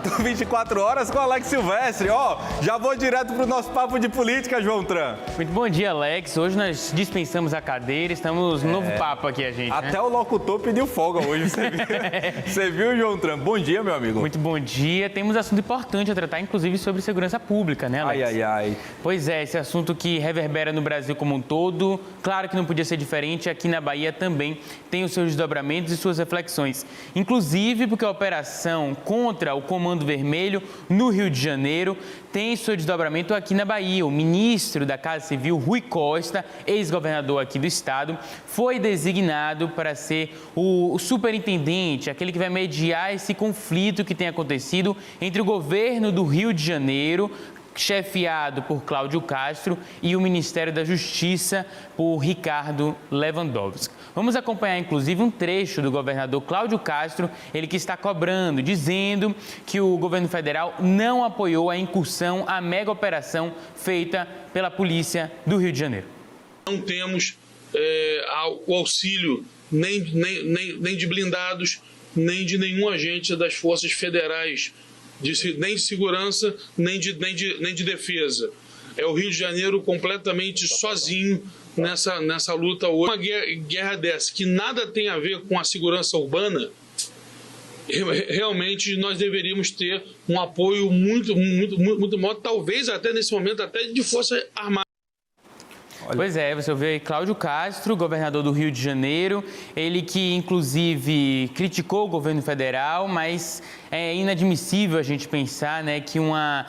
Fato 24 horas com Alex Silvestre. Já vou direto para o nosso papo de política, João Tran. Muito bom dia, Alex. Hoje nós dispensamos a cadeira, estamos no novo papo aqui, a gente. Até o locutor pediu folga hoje, você viu? Você viu, João Tran? Bom dia, meu amigo. Muito bom dia. Temos assunto importante a tratar, inclusive sobre segurança pública, né, Alex? Ai. Pois é, esse assunto que reverbera no Brasil como um todo. Claro que não podia ser diferente, aqui na Bahia também tem os seus desdobramentos e suas reflexões. Inclusive porque a operação contra o Comando Vermelho no Rio de Janeiro tem seu desdobramento aqui na Bahia. O ministro da Casa Civil, Rui Costa, ex-governador aqui do estado, foi designado para ser o superintendente, aquele que vai mediar esse conflito que tem acontecido entre o governo do Rio de Janeiro, chefiado por Cláudio Castro, e o Ministério da Justiça por Ricardo Lewandowski. Vamos acompanhar, inclusive, um trecho do governador Cláudio Castro, ele que está cobrando, dizendo que o governo federal não apoiou a incursão, a mega operação feita pela polícia do Rio de Janeiro. Não temos o auxílio nem de blindados, nem de nenhum agente das forças federais, nem de segurança, nem de defesa. É o Rio de Janeiro completamente sozinho nessa luta hoje. Uma guerra dessa, que nada tem a ver com a segurança urbana, realmente nós deveríamos ter um apoio muito maior, talvez até nesse momento, até de força armada. Pois é, você ouviu aí Cláudio Castro, governador do Rio de Janeiro, ele que inclusive criticou o governo federal, mas é inadmissível a gente pensar, né, que uma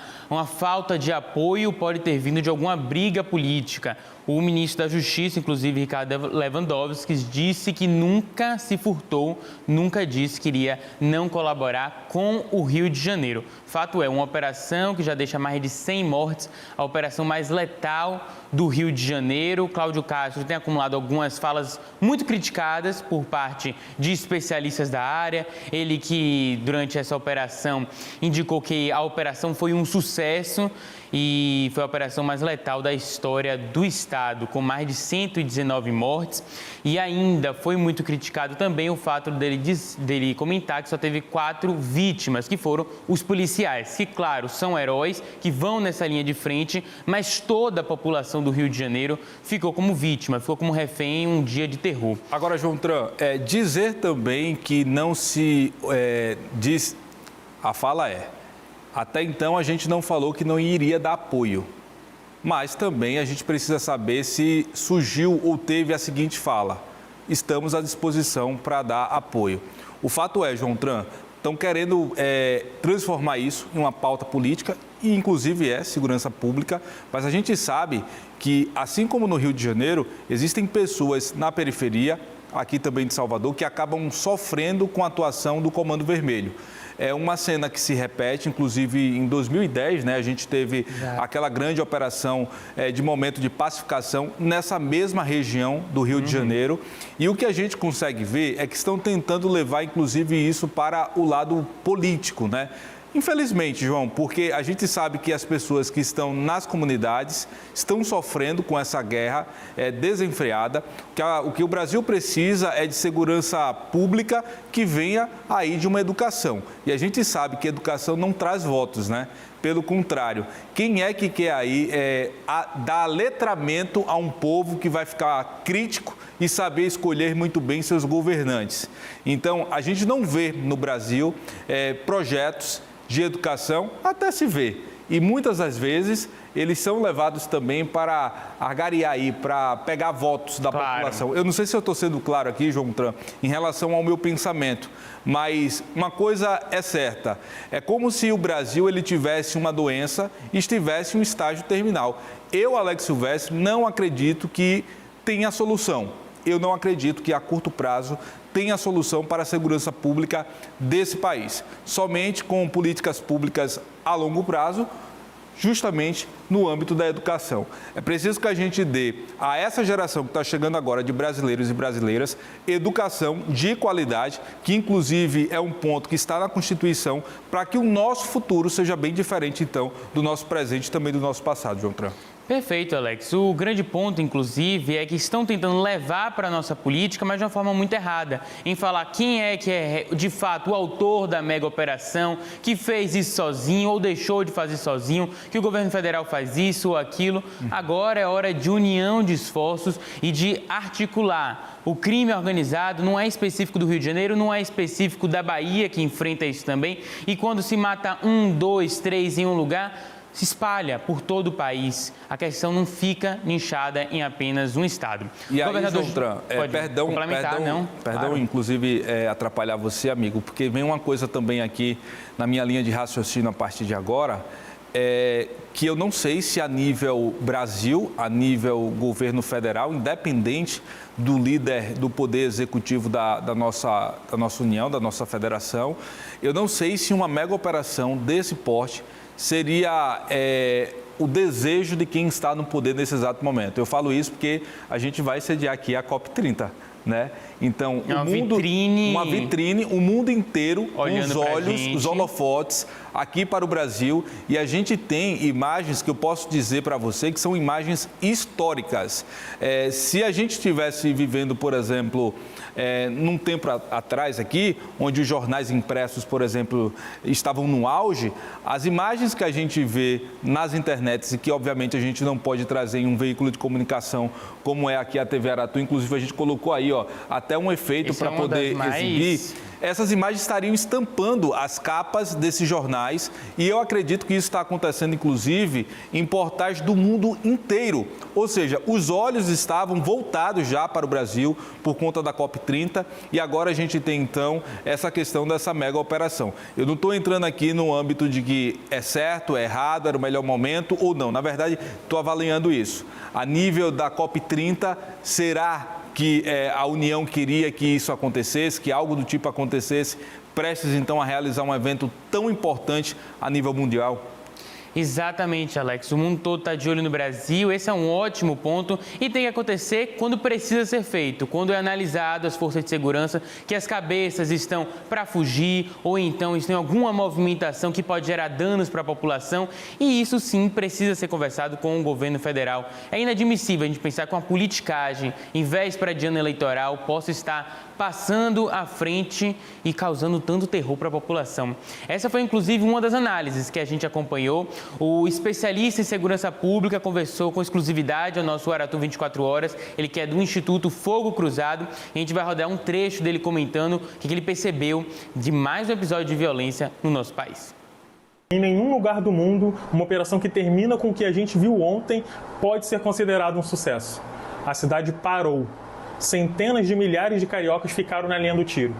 falta de apoio pode ter vindo de alguma briga política. O ministro da Justiça, inclusive Ricardo Lewandowski, disse que nunca se furtou, nunca disse que iria não colaborar com o Rio de Janeiro. Fato é, uma operação que já deixa mais de 100 mortes, a operação mais letal do Rio de Janeiro. Cláudio Castro tem acumulado algumas falas muito criticadas por parte de especialistas da área. Ele que, durante essa operação, indicou que a operação foi um sucesso e foi a operação mais letal da história do estado, com mais de 119 mortes. E ainda foi muito criticado também o fato dele comentar que só teve 4 vítimas, que foram os policiais, que, claro, são heróis, que vão nessa linha de frente, mas toda a população do Rio de Janeiro ficou como vítima, ficou como refém em um dia de terror. Agora, João Tran, dizer também que não se diz... A fala até então a gente não falou que não iria dar apoio, mas também a gente precisa saber se surgiu ou teve a seguinte fala: estamos à disposição para dar apoio. O fato é, João Tran, estão querendo transformar isso em uma pauta política e inclusive segurança pública, mas a gente sabe que, assim como no Rio de Janeiro, existem pessoas na periferia, aqui também de Salvador, que acabam sofrendo com a atuação do Comando Vermelho. É uma cena que se repete, inclusive em 2010, né, a gente teve aquela grande operação de momento de pacificação nessa mesma região do Rio de Janeiro. E o que a gente consegue ver é que estão tentando levar, inclusive, isso para o lado político, né? Infelizmente, João, porque a gente sabe que as pessoas que estão nas comunidades estão sofrendo com essa guerra desenfreada. O que o Brasil precisa é de segurança pública que venha aí de uma educação. E a gente sabe que educação não traz votos, né? Pelo contrário, quem é que quer aí dar letramento a um povo que vai ficar crítico e saber escolher muito bem seus governantes? Então, a gente não vê no Brasil projetos de educação, até se vê. E muitas das vezes eles são levados também para argariar aí, para pegar votos da população. Eu não sei se eu estou sendo claro aqui, João Tran, em relação ao meu pensamento, mas uma coisa é certa, é como se o Brasil ele tivesse uma doença e estivesse em um estágio terminal. Eu, Alex Silvestre, não acredito que tenha solução. Eu não acredito que a curto prazo tenha solução para a segurança pública desse país. Somente com políticas públicas a longo prazo, justamente no âmbito da educação. É preciso que a gente dê a essa geração que está chegando agora de brasileiros e brasileiras educação de qualidade, que inclusive é um ponto que está na Constituição, para que o nosso futuro seja bem diferente, então, do nosso presente e também do nosso passado, João Tran. Perfeito, Alex. O grande ponto, inclusive, é que estão tentando levar para a nossa política, mas de uma forma muito errada, em falar quem é que é, de fato, o autor da mega operação, que fez isso sozinho ou deixou de fazer sozinho, que o governo federal faz isso ou aquilo. Agora é hora de união de esforços e de articular. O crime organizado não é específico do Rio de Janeiro, não é específico da Bahia, que enfrenta isso também. E quando se mata 1, 2, 3 em um lugar, se espalha por todo o país. A questão não fica nichada em apenas um estado. E aí, João, perdão, Claro. Inclusive atrapalhar você, amigo, porque vem uma coisa também aqui na minha linha de raciocínio a partir de agora, que eu não sei se a nível Brasil, a nível governo federal, independente do líder do poder executivo da nossa União, da nossa federação, eu não sei se uma mega operação desse porte seria o desejo de quem está no poder nesse exato momento. Eu falo isso porque a gente vai sediar aqui a COP30, né? Então, uma vitrine, o mundo inteiro, olhando os olhos, os holofotes aqui para o Brasil, e a gente tem imagens que eu posso dizer para você que são imagens históricas. Se a gente estivesse vivendo, por exemplo, num tempo atrás aqui, onde os jornais impressos, por exemplo, estavam no auge, as imagens que a gente vê nas internets e que, obviamente, a gente não pode trazer em um veículo de comunicação como é aqui a TV Aratu, inclusive a gente colocou aí, até um efeito para poder exibir. Essas imagens estariam estampando as capas desses jornais e eu acredito que isso está acontecendo, inclusive, em portais do mundo inteiro. Ou seja, os olhos estavam voltados já para o Brasil por conta da COP30 e agora a gente tem, então, essa questão dessa mega operação. Eu não estou entrando aqui no âmbito de que é certo, é errado, era o melhor momento ou não. Na verdade, estou avaliando isso. A nível da COP30, será que a União queria que isso acontecesse, que algo do tipo acontecesse, prestes então a realizar um evento tão importante a nível mundial? Exatamente, Alex. O mundo todo está de olho no Brasil, esse é um ótimo ponto e tem que acontecer quando precisa ser feito, quando é analisado as forças de segurança que as cabeças estão para fugir ou então estão em alguma movimentação que pode gerar danos para a população e isso sim precisa ser conversado com o governo federal. É inadmissível a gente pensar que uma politicagem, em véspera de ano eleitoral, possa estar passando à frente e causando tanto terror para a população. Essa foi, inclusive, uma das análises que a gente acompanhou. O especialista em segurança pública conversou com exclusividade ao nosso Aratu 24 Horas, ele que é do Instituto Fogo Cruzado, e a gente vai rodar um trecho dele comentando o que ele percebeu de mais um episódio de violência no nosso país. Em nenhum lugar do mundo, uma operação que termina com o que a gente viu ontem pode ser considerada um sucesso. A cidade parou. Centenas de milhares de cariocas ficaram na linha do tiro.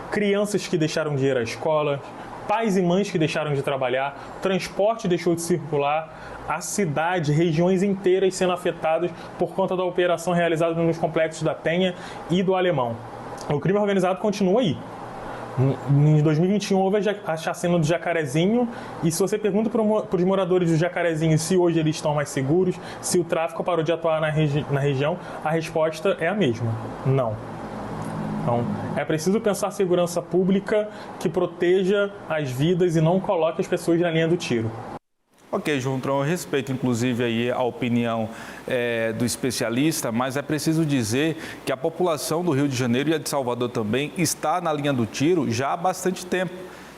Crianças que deixaram de ir à escola, pais e mães que deixaram de trabalhar, transporte deixou de circular, a cidade, regiões inteiras sendo afetadas por conta da operação realizada nos complexos da Penha e do Alemão. O crime organizado continua aí. Em 2021 houve a chacina do Jacarezinho e se você pergunta para os moradores do Jacarezinho se hoje eles estão mais seguros, se o tráfico parou de atuar na região, a resposta é a mesma, não. Então, é preciso pensar segurança pública que proteja as vidas e não coloque as pessoas na linha do tiro. Ok, João Tron, eu respeito inclusive aí a opinião do especialista, mas é preciso dizer que a população do Rio de Janeiro e a de Salvador também está na linha do tiro já há bastante tempo.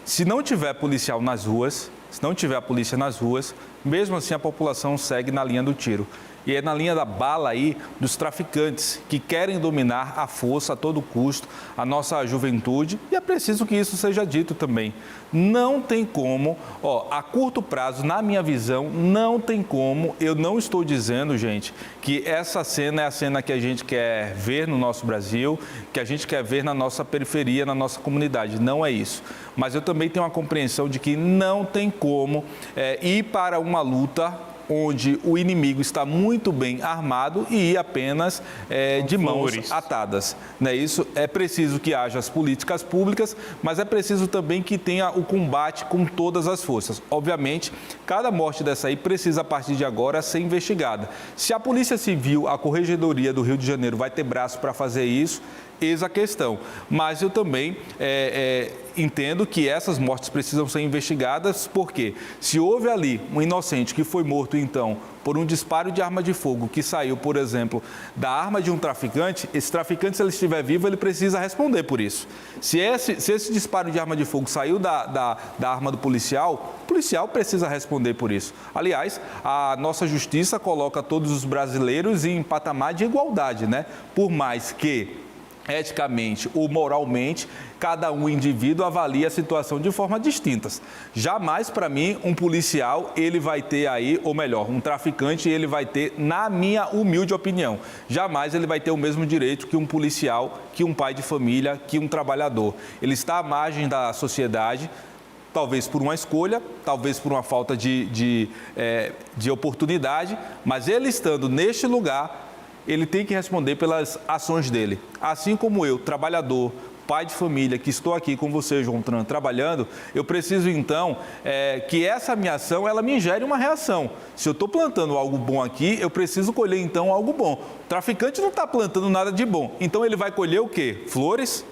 Se não tiver policial nas ruas, se não tiver a polícia nas ruas, mesmo assim a população segue na linha do tiro. E é na linha da bala aí dos traficantes que querem dominar à força, a todo custo, a nossa juventude. E é preciso que isso seja dito também. Não tem como, a curto prazo, na minha visão, não tem como. Eu não estou dizendo, gente, que essa cena é a cena que a gente quer ver no nosso Brasil, que a gente quer ver na nossa periferia, na nossa comunidade. Não é isso. Mas eu também tenho uma compreensão de que não tem como ir para uma luta onde o inimigo está muito bem armado e ir apenas de mãos atadas. Não é isso? É preciso que haja as políticas públicas, mas é preciso também que tenha o combate com todas as forças. Obviamente, cada morte dessa aí precisa, a partir de agora, ser investigada. Se a Polícia Civil, a Corregedoria do Rio de Janeiro vai ter braço para fazer isso, eis a questão. Mas eu também entendo que essas mortes precisam ser investigadas, porque se houve ali um inocente que foi morto, então, por um disparo de arma de fogo que saiu, por exemplo, da arma de um traficante, esse traficante, se ele estiver vivo, ele precisa responder por isso. Se esse disparo de arma de fogo saiu da arma do policial, o policial precisa responder por isso. Aliás, a nossa justiça coloca todos os brasileiros em patamar de igualdade, né? Por mais que eticamente ou moralmente, cada um indivíduo avalia a situação de forma distintas. Jamais, para mim, um policial, ele vai ter aí, ou melhor, um traficante, ele vai ter, na minha humilde opinião, jamais ele vai ter o mesmo direito que um policial, que um pai de família, que um trabalhador. Ele está à margem da sociedade, talvez por uma escolha, talvez por uma falta de oportunidade, mas ele estando neste lugar, ele tem que responder pelas ações dele. Assim como eu, trabalhador, pai de família, que estou aqui com você, João Tran, trabalhando, eu preciso, então, que essa minha ação, ela me gere uma reação. Se eu estou plantando algo bom aqui, eu preciso colher, então, algo bom. O traficante não está plantando nada de bom. Então, ele vai colher o quê? Flores?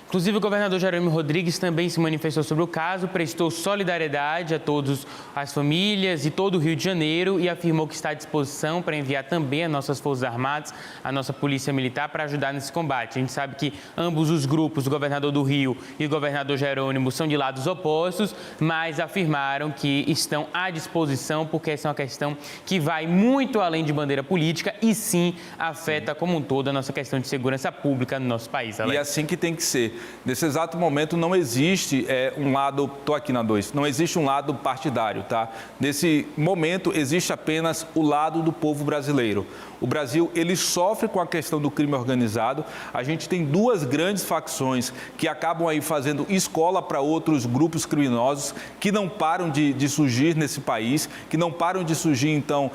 Inclusive, o governador Jerônimo Rodrigues também se manifestou sobre o caso, prestou solidariedade a todas as famílias e todo o Rio de Janeiro e afirmou que está à disposição para enviar também as nossas Forças Armadas, a nossa Polícia Militar, para ajudar nesse combate. A gente sabe que ambos os grupos, o governador do Rio e o governador Jerônimo, são de lados opostos, mas afirmaram que estão à disposição porque essa é uma questão que vai muito além de bandeira política e sim afeta como um todo a nossa questão de segurança pública no nosso país, Alex. E assim que tem que ser. Nesse exato momento não existe um lado, estou aqui na 2, não existe um lado partidário, tá? Nesse momento existe apenas o lado do povo brasileiro. O Brasil, ele sofre com a questão do crime organizado. A gente tem duas grandes facções que acabam aí fazendo escola para outros grupos criminosos que não param de surgir nesse país, que não param de surgir, então,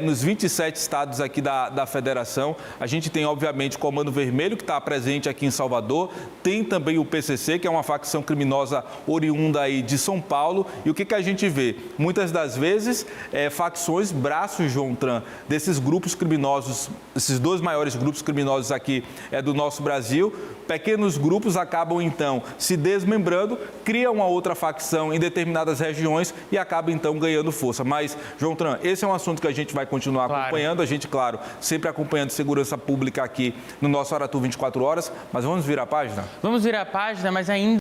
nos 27 estados aqui da federação. A gente tem, obviamente, o Comando Vermelho, que está presente aqui em Salvador. Tem também o PCC, que é uma facção criminosa oriunda aí de São Paulo. E o que a gente vê? Muitas das vezes, facções, braços, João Tran, desses grupos criminosos, esses dois maiores grupos criminosos aqui do nosso Brasil, pequenos grupos acabam então se desmembrando, criam uma outra facção em determinadas regiões e acabam então ganhando força. Mas, João Tran, esse é um assunto que a gente vai continuar acompanhando, a gente, claro, sempre acompanhando segurança pública aqui no nosso Aratu 24 Horas, mas vamos virar a página? Vamos virar a página, mas ainda